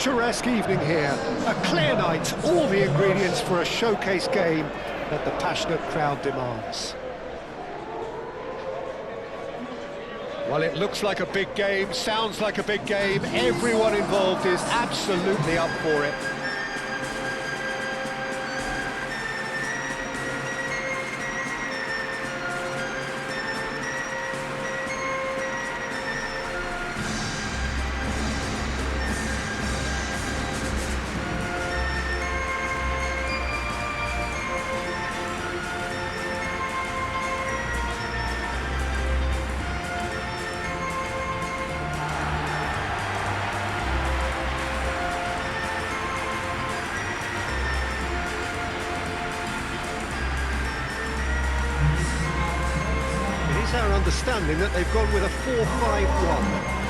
picturesque evening here. A clear night, all the ingredients for a showcase game that the passionate crowd demands. Well, it looks like a big game, sounds like a big game. Everyone involved is absolutely up for it. Our understanding that they've gone with a 4-5-1.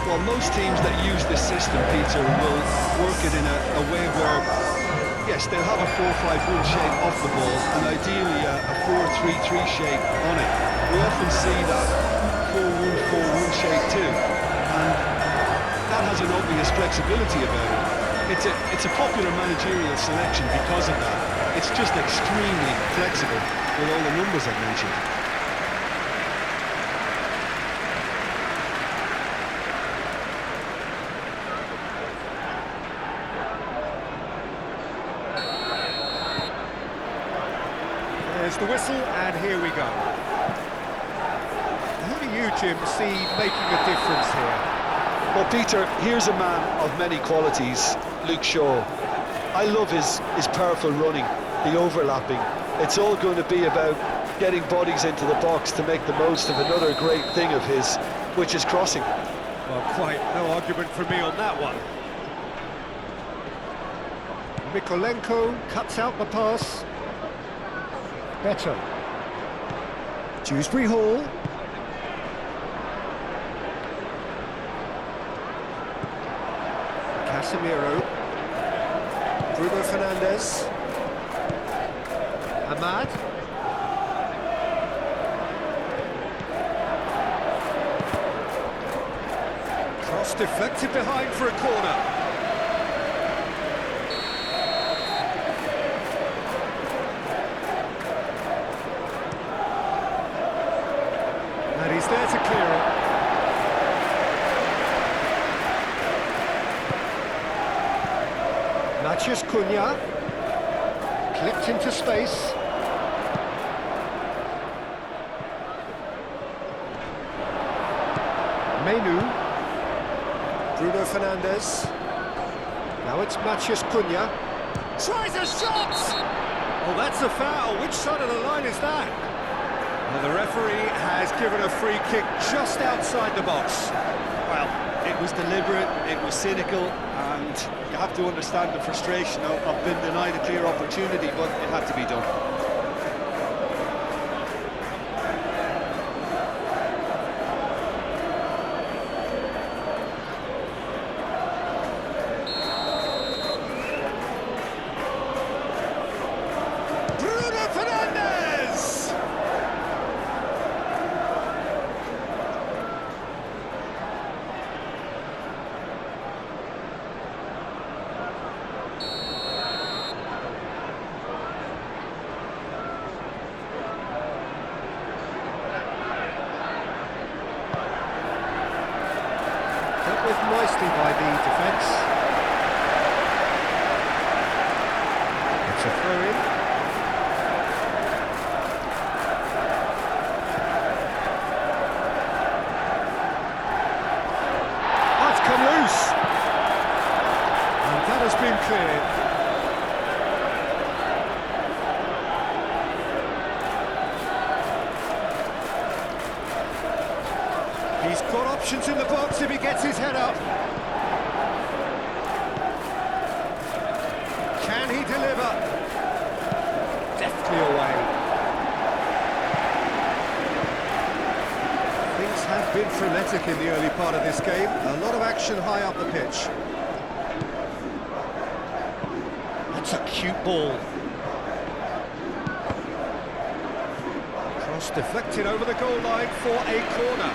Well, most teams that use this system, Peter, will work it in a way where, yes, they'll have a 4-5-1 shape off the ball and ideally a 4-3-3 shape on it. We often see that 4-1-4-1 shape too, and that has an obvious flexibility about it. It's a popular managerial selection because of that. It's just extremely flexible with all the numbers I've mentioned. There's the whistle, and here we go. Who do you, Jim, see making a difference here? Well, Peter, here's a man of many qualities, Luke Shaw. I love his powerful running, the overlapping. It's all going to be about getting bodies into the box to make the most of another great thing of his, which is crossing. Well, quite no argument from me on that one. Mikolenko cuts out the pass. Better. Dewsbury Hall. Casemiro. Bruno Fernandes. Ahmad. Cross deflected behind for a corner. And he's there to clear it. Matheus Cunha. Clipped into space. Menu. Bruno Fernandes. Now it's Matheus Cunha. Tries a shot! Oh, that's a foul. Which side of the line is that? Well, the referee has given a free kick just outside the box. Well, it was deliberate, it was cynical, and you have to understand the frustration of being denied a clear opportunity, but it had to be done. Bruno Fernandes! Dealt with nicely by the defence. It's a throw-in. Come loose, and that has been cleared. He's got options in the box if he gets his head up. Can he deliver? Deftly away. Have been frenetic in the early part of this game. A lot of action high up the pitch. That's a cute ball. Cross deflected over the goal line for a corner.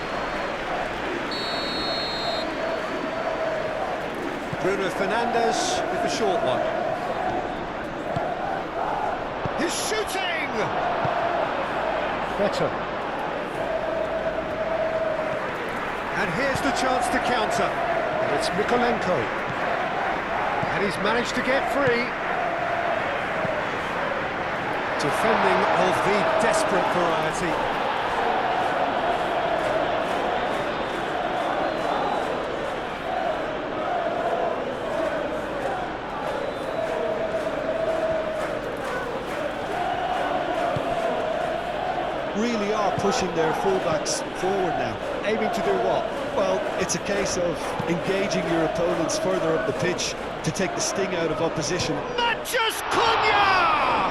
Bruno Fernandes with the short one. He's shooting! Better. And here's the chance to counter. And it's Mikolenko. And he's managed to get free. Defending of the desperate variety. Really are pushing their fullbacks forward now. Aiming to do what? Well, it's a case of engaging your opponents further up the pitch to take the sting out of opposition. Mathias Cunha!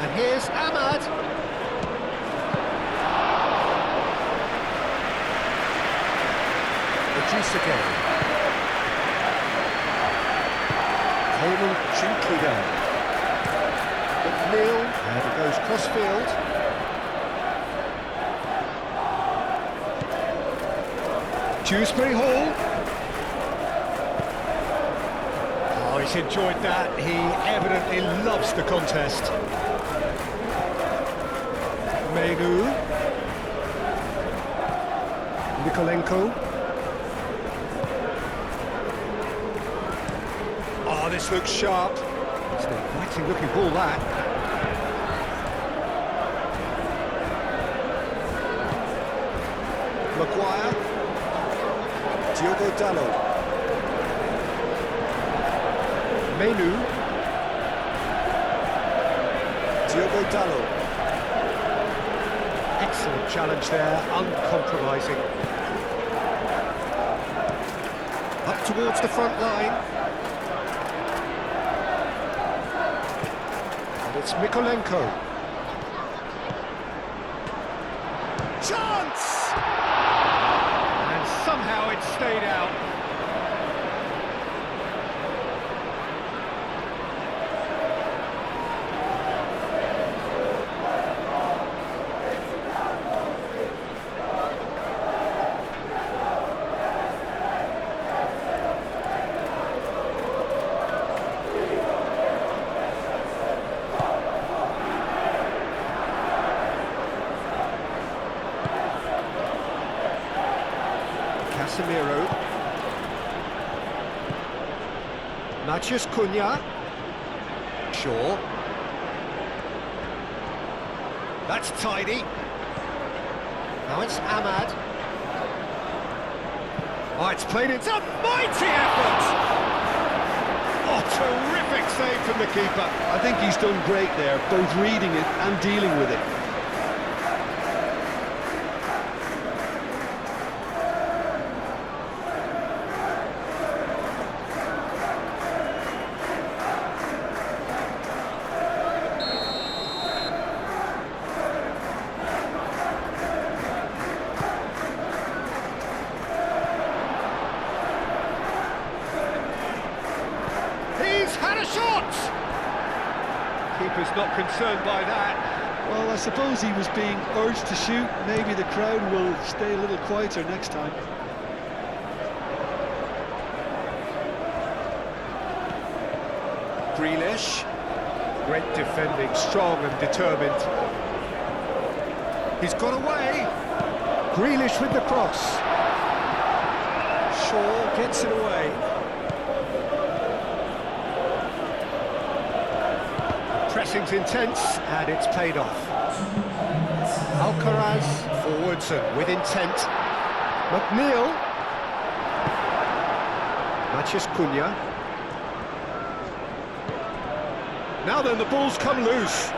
And here's Ahmad. Reduce again. Coleman gently down. McNeil, and it goes cross-field. Dewsbury Hall. Oh, he's enjoyed that. He evidently loves the contest. Menu. Nikolenko. Oh, this looks sharp. It's an inviting looking ball, that. Maguire. Diogo Dalot. Menu. Diogo Dalot. Excellent challenge there, uncompromising. Up towards the front line. And it's Mikolenko. Chance! And somehow it stayed out. Casemiro. Mathias Cunha. Shaw. That's tidy. Now it's Ahmad. Oh, it's played into a mighty effort! Oh, terrific save from the keeper. I think he's done great there, both reading it and dealing with it. Had a shot! Keeper's not concerned by that. Well, I suppose he was being urged to shoot. Maybe the crowd will stay a little quieter next time. Grealish. Great defending, strong and determined. He's got away. Grealish with the cross. Shaw gets it away. Pressing's intense, and it's paid off. Alcaraz forwards and with intent. McNeil. Mathias Cunha. Now then, the ball's come loose. He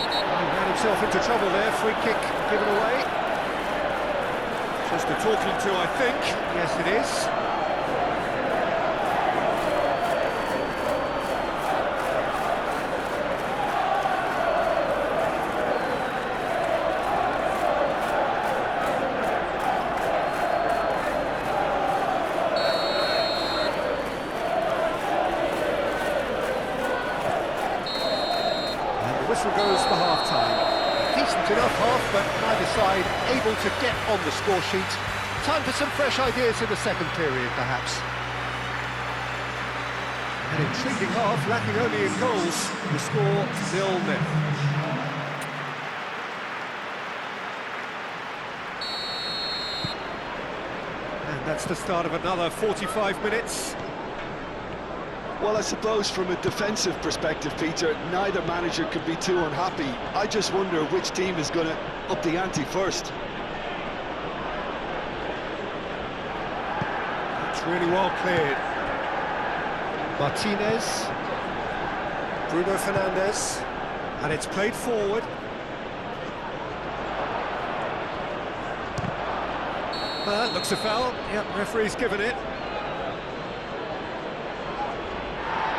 ran himself into trouble there. Free kick given away. Just a talking to, I think. Yes, it is. Whistle goes for half-time. decent enough half, but neither side able to get on the score sheet. Time for some fresh ideas in the second period, perhaps. An intriguing half, lacking only in goals. The score 0-0. And that's the start of another 45 minutes. Well, I suppose from a defensive perspective, Peter, neither manager could be too unhappy. I just wonder which team is going to up the ante first. It's really well cleared. Martinez, Bruno Fernandes, and it's played forward. That looks a foul. Yep, referee's given it.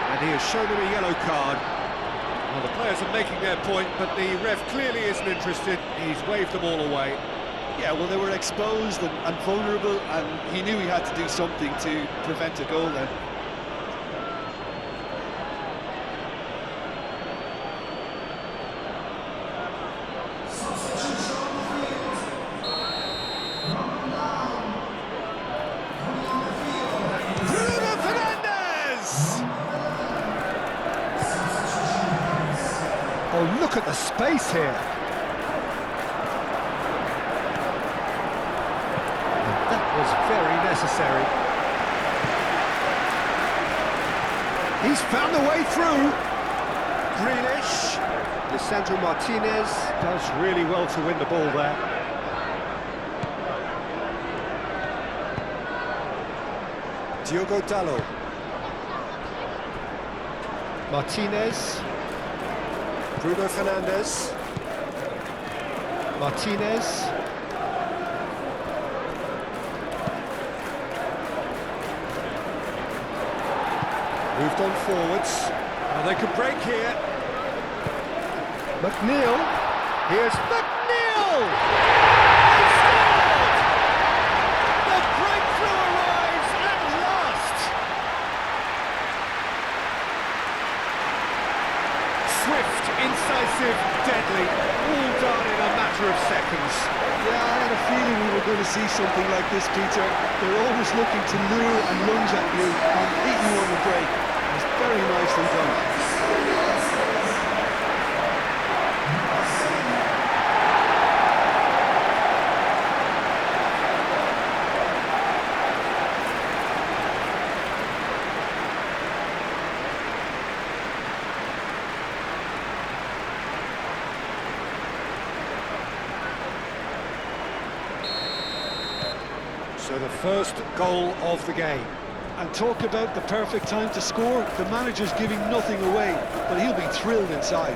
And he has shown him a yellow card. Well, the players are making their point, but the ref clearly isn't interested. He's waved them all away. Yeah, well, they were exposed and vulnerable, and he knew he had to do something to prevent a goal then. Oh, look at the space here. And that was very necessary. He's found the way through. Grealish. Lisandro Martinez does really well to win the ball there. Diogo Dalot. Martinez. Bruno Fernandes. Martinez. Moved on forwards. Oh, they could break here. McNeil. Here's McNeil! They scored! The breakthrough arrives at last! Swift, incisive, deadly, all done in a matter of seconds. Yeah, I had a feeling we were going to see something like this, Peter. They're always looking to lure and lunge at you and hit you on the break. It's very nicely done. So the first goal of the game. And talk about the perfect time to score. The manager's giving nothing away, but he'll be thrilled inside.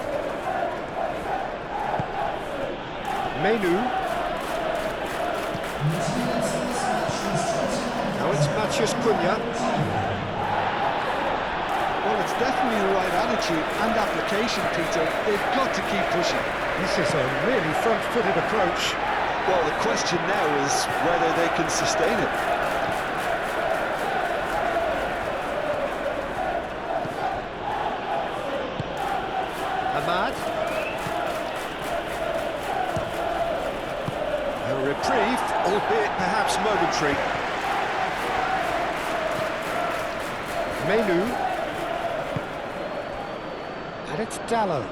Menu. Now it's Matheus Cunha. Well, it's definitely the right attitude and application, Peter. They've got to keep pushing. This is a really front-footed approach. Well, the question now is whether they can sustain it. Ahmad. A reprieve, albeit perhaps momentary. Menu. And it's Dalot.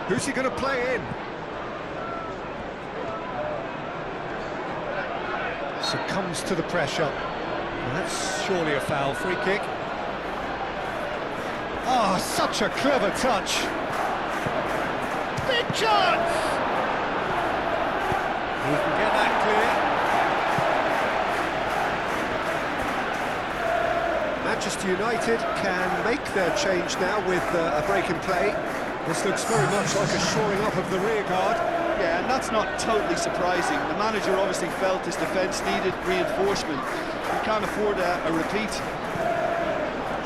Who's he going to play in? Succumbs to the pressure. Well, that's surely a foul. Free kick. Oh, such a clever touch. Big chance! He can get that clear. Manchester United can make their change now with a break in play. This looks very much like a shoring up of the rear guard. Yeah, and that's not totally surprising. The manager obviously felt his defence needed reinforcement. He can't afford a repeat.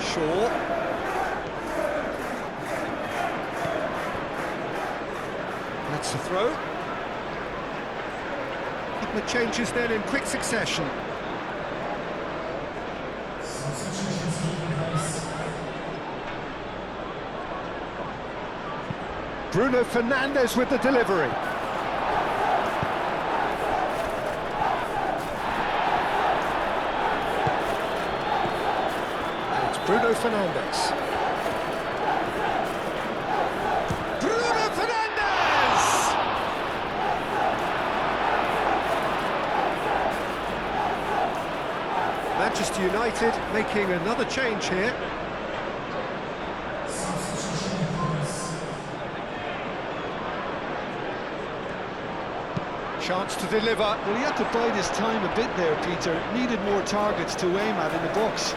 Shaw. That's a throw. Couple of changes then in quick succession. Bruno Fernandes with the delivery. And it's Bruno Fernandes. Bruno Fernandes! Manchester United making another change here. Chance to deliver. Well, he had to bide his time a bit there, Peter. Needed more targets to aim at in the box.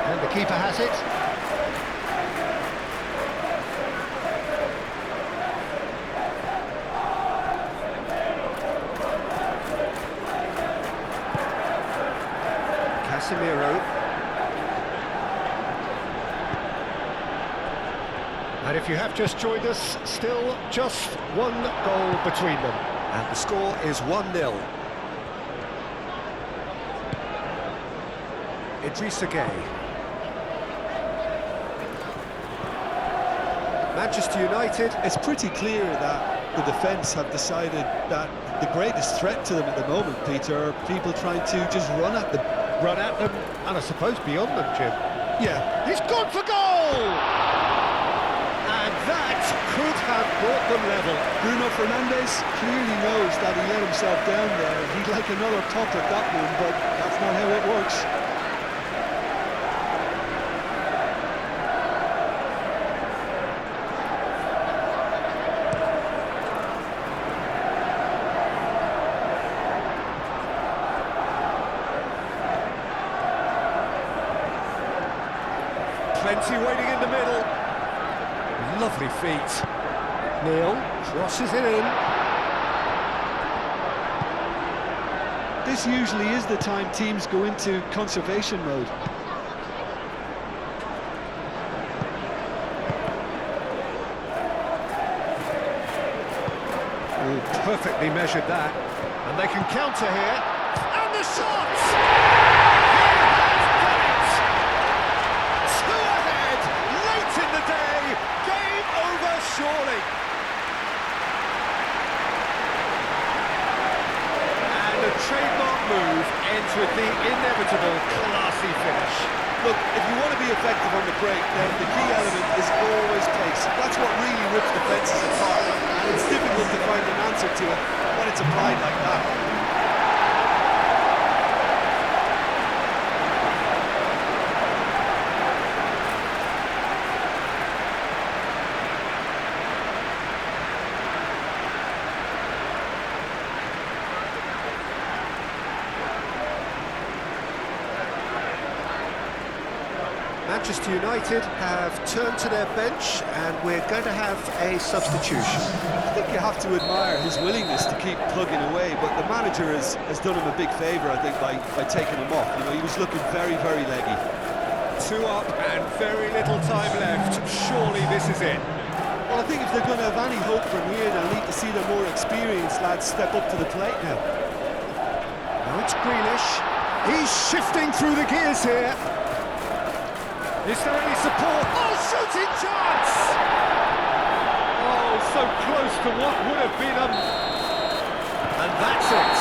And the keeper has it. Casemiro. And if you have just joined us, still just one goal between them. And the score is 1-0. Idrissa Gueye. Manchester United. It's pretty clear that the defence have decided that the greatest threat to them at the moment, Peter, are people trying to just run at them. Run at them, and I suppose beyond them, Jim. Yeah. He's gone for goal! And that could have brought them level. Bruno Fernandes clearly knows that he let himself down there. He'd like another pop at that one, but that's not how it works. Plenty waiting in the middle. Lovely feet. Neil crosses it in. This usually is the time teams go into conservation mode. Oh, perfectly measured that. And they can counter here. And the shot! Surely. And a trademark move ends with the inevitable classy finish. Look, if you want to be effective on the break, then the key element is always pace. That's what really rips defences apart, and it's difficult to find an answer to it when it's applied like that. Manchester United have turned to their bench, and we're going to have a substitution. I think you have to admire his willingness to keep plugging away, but the manager has done him a big favour, I think, by taking him off. You know, he was looking very, very leggy. 2 up and very little time left. Surely this is it. Well, I think if they're going to have any hope from here, they'll need to see the more experienced lads step up to the plate now. Now it's Grealish. He's shifting through the gears here. Is there any support? Oh, shooting chance! Oh, so close to what would have been a... And that's it.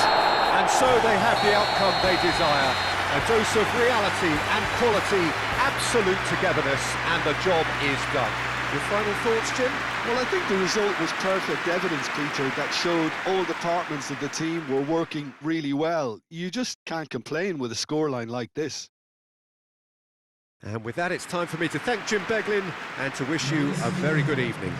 And so they have the outcome they desire. A dose of reality and quality, absolute togetherness, and the job is done. Your final thoughts, Jim? Well, I think the result was perfect evidence, Peter, that showed all departments of the team were working really well. You just can't complain with a scoreline like this. And with that, it's time for me to thank Jim Beglin and to wish you a very good evening.